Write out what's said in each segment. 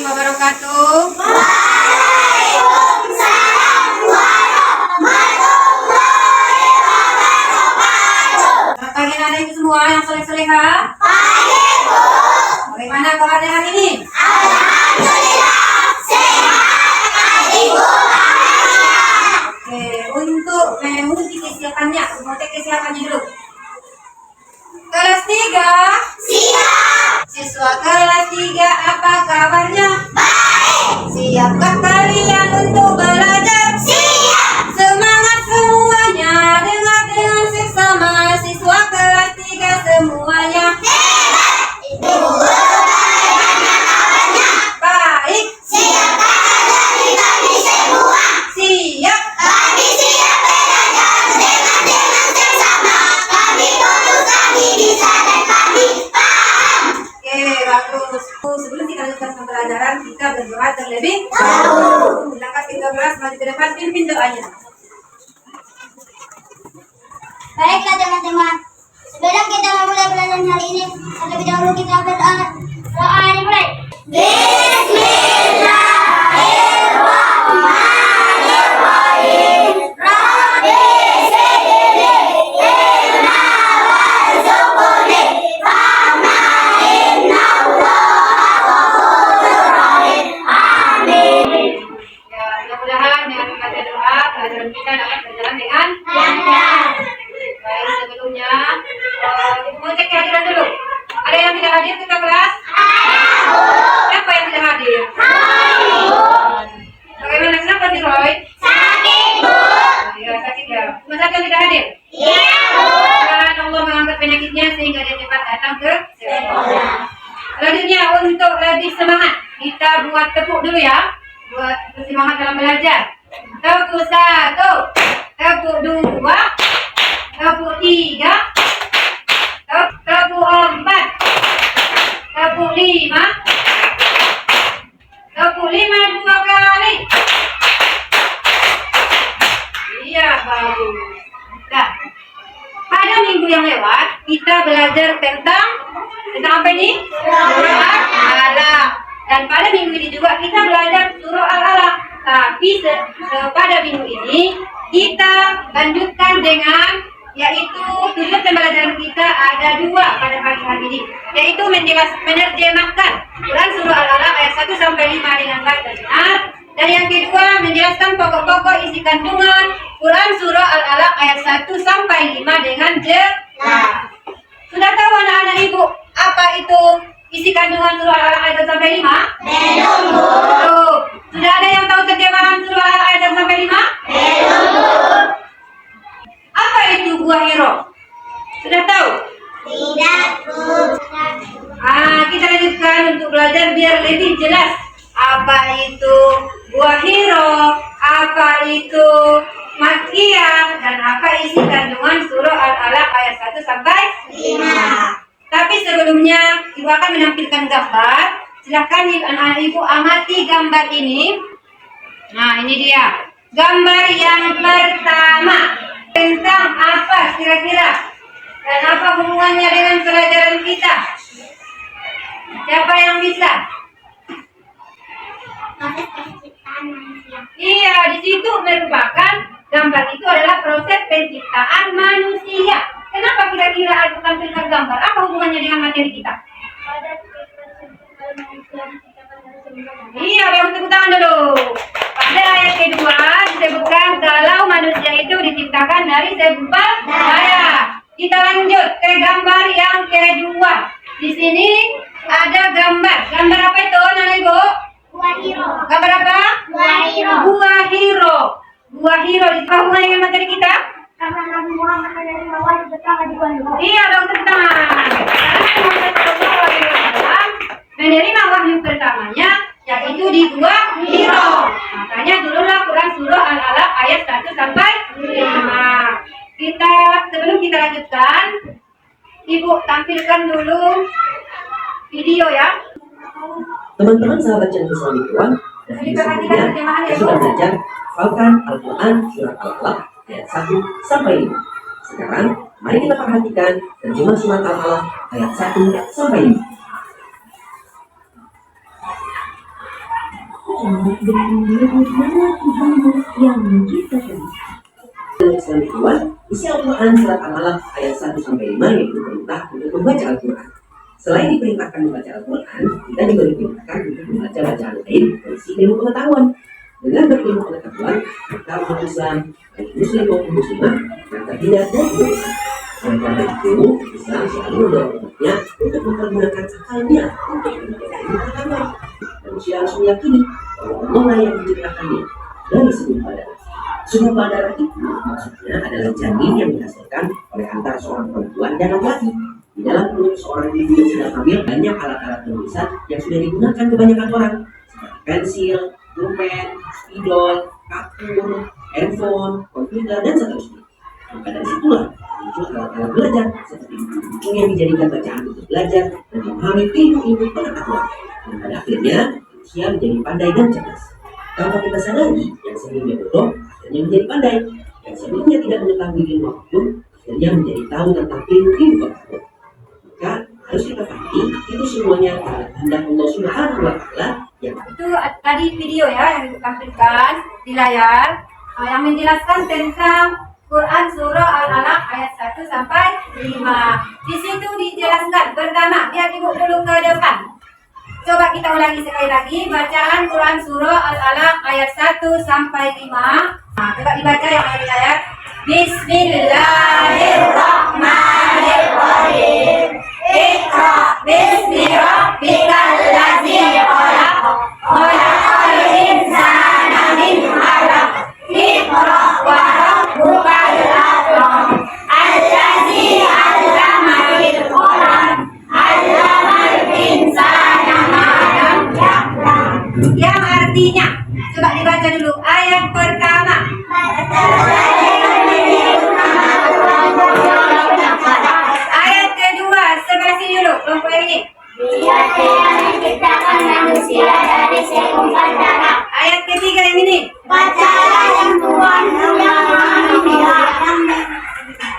wabarakatuh. Waalaikumsalam warahmatullahi wabarakatuh. Selamat pagi anak-anak semua yang soleh-soleha. Pagi, Bu. Bagaimana kabarnya hari ini? Alhamdulillah sehat, Ibu. Oke, untuk mengikuti kesiapannya, mau kesiapannya dulu. Kelas 3. Siap. Siswa kelas 3, apa kabarnya? Baik. Siapkah kalian untuk belajar? Siap. Semangat semuanya, dengar dengan seksama. Siswa kelas 3 semuanya. Hebat. Ibu guru bagaimana kabarnya? Baik. Siapkah dari kami semua? Siap. Kami siap belajar dengan seksama. Kami fokus, kami bisa dan kami paham. Oke, bagus. Sebelum kita lanjutkan pembelajaran, kita berdoa terlebih Dahulu. silakan kita kelas maju ke depan, pimpin doanya. Baiklah teman-teman, sebelum kita memulai pelajaran hari ini, terlebih dahulu kita berdoa. Doa dimulai. Bismillahirrahmanirrahim. Rabbi zidni ilma warzuqni fahma innallaha ghafurur rahim. Amin. Ya, mudah-mudahan dengan membaca doa, pelajaran kita dapat berjalan dengan Lancar. baik. Sebelumnya, mau cek kehadiran dulu. Ada yang tidak hadir kita kelas? Siapa yang tidak hadir? Bagaimana, kenapa sih Roy? Sakit, Bu. Ya, sakit ya. Cuma satu yang tidak hadir. Iya, Bu. Dan Allah mengangkat penyakitnya sehingga dia cepat datang ke sekolah. Selanjutnya, untuk lebih semangat, kita buat tepuk dulu ya. Buat bersemangat dalam belajar. Tepuk 1, tepuk 2, tepuk 3, tepuk 4, tepuk 5, tepuk 5 2 kali. Iya, bagus. Nah, pada minggu yang lewat kita belajar tentang apa ini? Surah Al-Alaq. Dan pada minggu ini juga kita belajar surah Al-Alaq. Tapi pada minggu ini kita lanjutkan dengan yaitu tujuan pembelajaran kita ada dua pada pagi hari ini, yaitu menerjemahkan Quran surah Al-Alaq ayat 1 sampai 5 dengan baik dan benar. Dan yang kedua menjelaskan pokok-pokok isi kandungan Quran surah Al-Alaq ayat 1 sampai 5 dengan jelas. Sudah tahu anak-anak ibu apa itu isi kandungan surah Al-Alaq ayat 1 sampai 5? Belum, Bu. Belum. Sudah ada yang tahu terjemahan surah Al-Alaq ayat 1 sampai 5? Belum, Bu. Apa itu buah hiro? Sudah tahu? Tidak, Bu. Kita lanjutkan untuk belajar biar lebih jelas. Apa itu buah hiro? Apa itu makkiyah? Dan apa isi kandungan surah Al-Alaq ayat 1 sampai 5? Tapi sebelumnya ibu akan menampilkan gambar. Silahkan anak-anak ibu amati gambar ini. Nah, ini dia gambar yang pertama. Tentang apa kira-kira? Dan apa hubungannya dengan pelajaran kita? Siapa yang bisa? Proses penciptaan manusia. Iya, di situ merupakan gambar itu adalah proses penciptaan manusia. Kenapa kira-kira aku tampilkan gambar? Apa hubungannya dengan materi kita? Iya, baru tepuk tangan dulu. Pada ayat kedua disebutkan kalau manusia itu diciptakan dari segumpal darah. Kita lanjut ke gambar yang kedua. Di sini ada gambar. Gambar apa itu, Nana Ibu? Buah hiro. Gambar apa? Buah hiro. Buah hiro. Buah hiro. Di hubungannya dengan materi kita? Karena Nabi Muhammad dari bawah pertama di buah hiro. Iya, dong, tepuk tangan. Menerima wahyu pertamanya yaitu di buah hiro. Makanya turunlah Quran surah Al-Alaq ayat 1 sampai 5. Kita sebelum kita lanjutkan, Ibu tampilkan dulu video ya. Teman-teman sahabat channel Islamic One dan sebelumnya sudah belajar hafalkan Al-Quran surat Al-Alaq ayat 1 sampai 5. Sekarang mari kita perhatikan terjemah surat Al-Alaq ayat 1 sampai 5. selamat dengan nama Tuhanmu yang menciptakan. Selanjutnya, isi Al-Quran surat Al-Alaq ayat 1 sampai 5 yaitu perintah untuk membaca Al-Quran. Selain diperintahkan membaca Al-Quran, kita juga diperintahkan untuk membaca bacaan lain berisi ilmu pengetahuan. Dengan berilmu pengetahuan, maka umat Islam, baik Muslim maupun Muslimah, akan terhindar dari dosa. Oleh karena itu, Islam selalu mendorong umatnya untuk mempergunakan akalnya untuk mendapatkan ilmu pengetahuan. Manusia harus meyakini bahwa Allah lah yang menciptakannya dari sebuah badan. Sebuah badan itu maksudnya adalah janin yang dihasilkan oleh antara seorang perempuan dan laki-laki. Di dalam perut seorang ibu yang sedang hamil banyak alat-alat penulisan yang sudah digunakan kebanyakan orang seperti pensil, pulpen, spidol, kapur, handphone, komputer, dan seterusnya. Maka dari situlah muncul alat-alat belajar seperti buku yang dijadikan bacaan untuk belajar dan memahami ilmu-ilmu pengetahuan. Dan pada akhirnya manusia menjadi pandai dan cerdas. Tanpa kita sadari, yang sebelumnya bodoh akhirnya menjadi pandai, yang sebelumnya tidak mengetahui ilmu apapun akhirnya menjadi tahu tentang ilmu apapun. Maka harus kita pahami itu semuanya adalah kehendak Allah Subhanahu wa Ta'ala yang Itu tadi video ya yang ibu tampilkan di layar yang menjelaskan tentang Quran surah Al-Alaq ayat 1 sampai 5. Di situ dijelaskan pertama, biar ibu dulu ke depan. Coba kita ulangi sekali lagi bacaan Quran surah Al-Alaq ayat 1 sampai 5. Nah, coba dibaca yang ada di layar. Bismillahirrahmanirrahim. Iqra bismi rabbikal ladzi khalaq. Khalaqal insana min 'alaq. Iqra wa rabbukal akram. Alladzi 'allama bil qalam. 'Allamal insana ma lam ya'lam. Yang artinya, coba dibaca dulu ayat pertama. Ayat kedua, sebelah sini dulu, kelompok yang ini. Dia yang menciptakan manusia dari segumpal darah. Ayat ketiga yang ini. Bacalah yang Tuhan yang maha.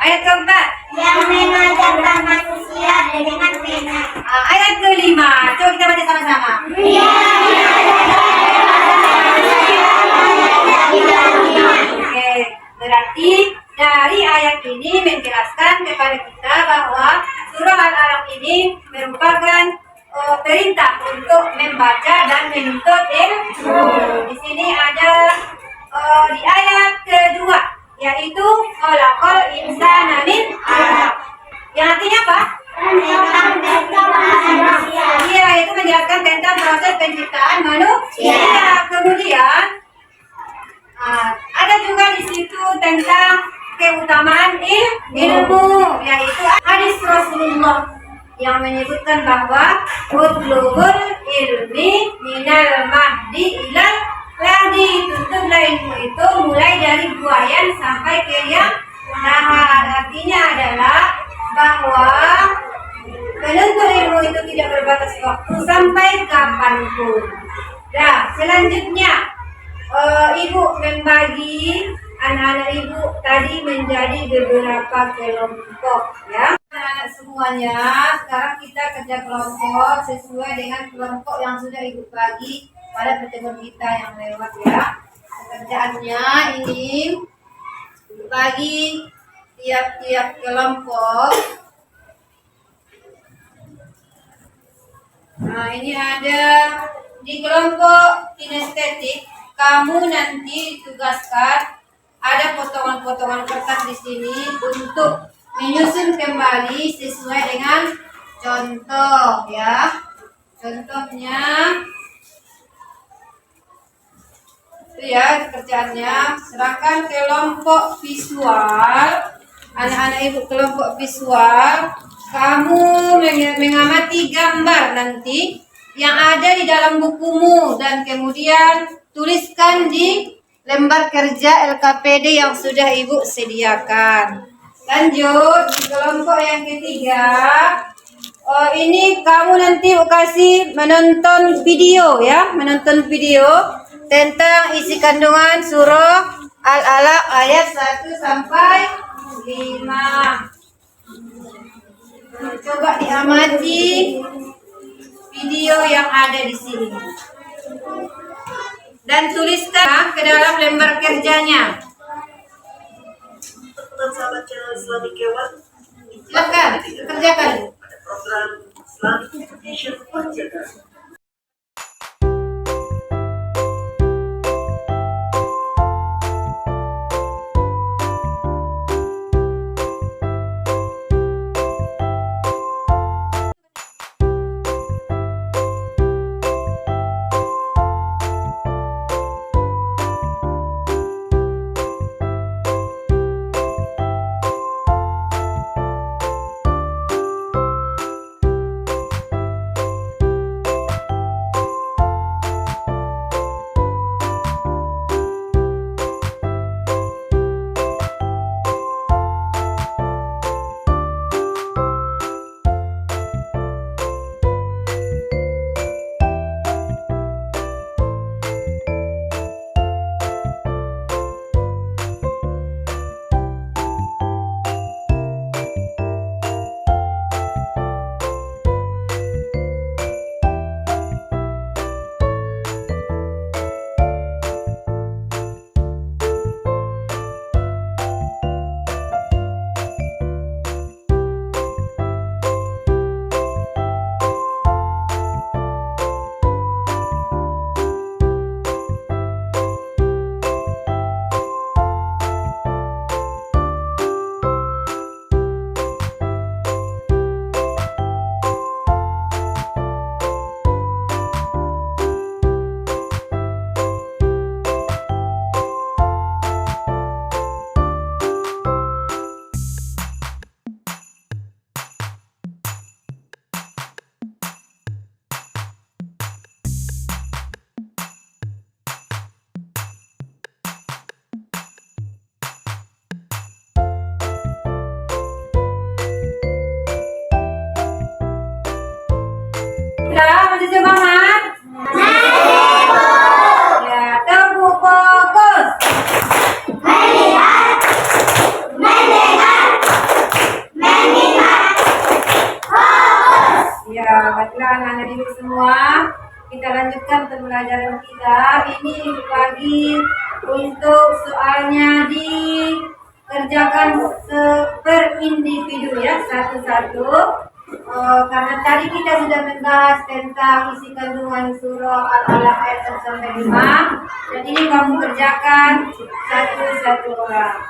Ayat keempat. Yang mengajarkan manusia dengan benar. Ayat kelima, coba kita baca sama-sama. Oke, berarti dari ayat ini menjelaskan kepada kita bahwa surah Al-Alaq ini merupakan perintah untuk membaca dan menuntut ilmu. Di sini ada di ayat kedua, yaitu khalaqal insana min 'alaq. Yang artinya apa? Iya, itu menjelaskan tentang proses penciptaan manusia. Kemudian ada juga di situ tentang keutamaan ilmu, yaitu hadis Rasulullah yang menyebutkan bahwa utlubul ilmi minal mahdi ilal lahdi. Tuntutlah ilmu itu mulai dari buayan sampai ke yang lahat. Artinya adalah bahwa menuntut ilmu itu tidak berbatas waktu sampai kapanpun. Nah, selanjutnya ibu membagi anak-anak ibu tadi menjadi beberapa kelompok ya. Anak-anak semuanya, sekarang kita kerja kelompok sesuai dengan kelompok yang sudah ibu bagi pada pertemuan kita yang lewat ya. Pekerjaannya ini bagi tiap-tiap kelompok. Nah, ini ada di kelompok kinestetik. Kamu nanti ditugaskan ada potongan-potongan kertas di sini untuk menyusun kembali sesuai dengan contoh ya. Contohnya itu ya kerjaannya. Serahkan kelompok visual. Anak-anak ibu kelompok visual, kamu mengamati gambar nanti yang ada di dalam bukumu dan kemudian tuliskan di lembar kerja LKPD yang sudah ibu sediakan. Lanjut di kelompok yang ketiga. Ini kamu nanti kasih menonton video ya, menonton video tentang isi kandungan surah Al-Alaq ayat 1 sampai 5. Coba diamati video yang ada di sini. dan tuliskan ke dalam lembar kerjanya. Teman sahabat channel Islamic Hewan, Silakan kerjakan. pada program Islamic Education Penjagaan. Sudah, masih semangat? Ya, tepuk fokus. Melihat, mendengar, mengingat. Fokus. Ya, baiklah anak-anak didik semua. Kita lanjutkan pembelajaran kita. Ini bagi untuk soalnya dikerjakan per individu ya, satu-satu. Karena tadi kita sudah membahas tentang isi kandungan surah Al-Alaq ayat 1-5, dan ini kamu kerjakan satu-satu orang.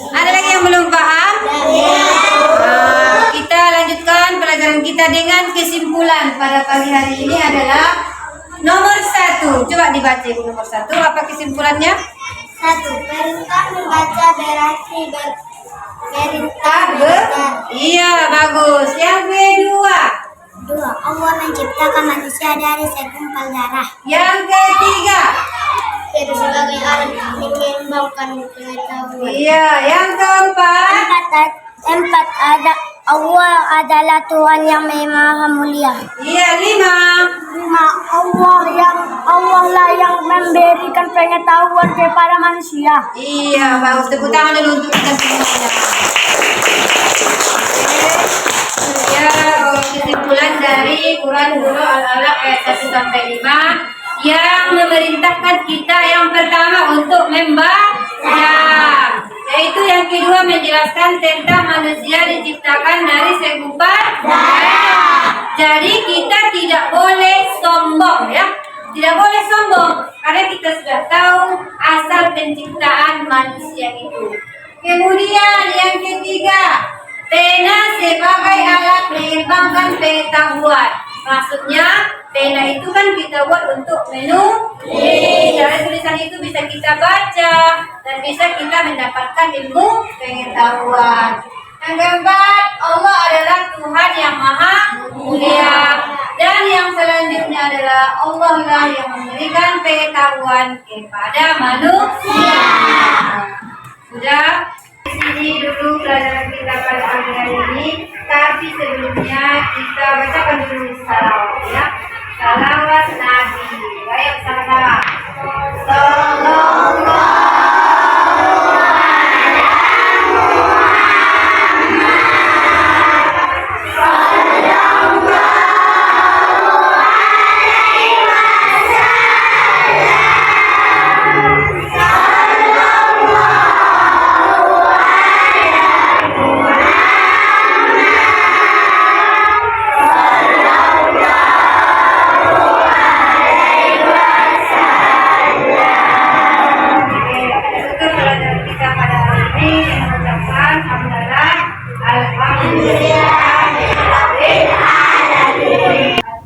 Ada lagi yang belum paham? Kita lanjutkan pelajaran kita dengan kesimpulan pada pagi hari ini adalah nomor 1. Coba dibaca Ibu, nomor 1. Apa kesimpulannya? 1. Perintah membaca berarti perintah Iya, bagus. Yang kedua. 2. Allah menciptakan manusia dari segumpal darah. Yang ketiga. Itu sebagai alat mengembangkan pengetahuan. Iya, yang keempat. 4. Allah adalah Tuhan yang maha mulia. Iya, 5. Allah lah yang memberikan pengetahuan kepada manusia. Iya, bagus. Tepuk tangan dulu untuk kita semuanya. Ya, kesimpulan dari Quran Surah Al-Alaq ayat 1-5 yang memerintahkan kita yang pertama untuk membaca, yaitu yang kedua menjelaskan tentang manusia diciptakan dari segumpal darah. Jadi kita tidak boleh sombong ya, tidak boleh sombong karena kita sudah tahu asal penciptaan manusia itu. Kemudian yang ketiga, pena sebagai alat mengembangkan pengetahuan. Maksudnya pena itu kan kita buat untuk menulis. Dari tulisan itu bisa kita baca dan bisa kita mendapatkan ilmu pengetahuan. Yang keempat, Allah adalah Tuhan yang maha mulia. Dan yang selanjutnya adalah Allah lah yang memberikan pengetahuan kepada manusia. Sudah. Di sini dulu pelajaran kita pada pagi hari ini. Tapi sebelumnya kita bacakan dulu salawat ya. Salawat Nabi. Ayo sama-sama.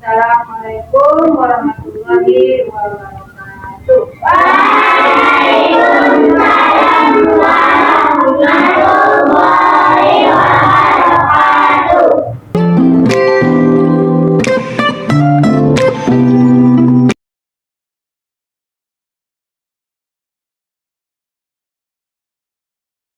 Assalamualaikum warahmatullahi wabarakatuh.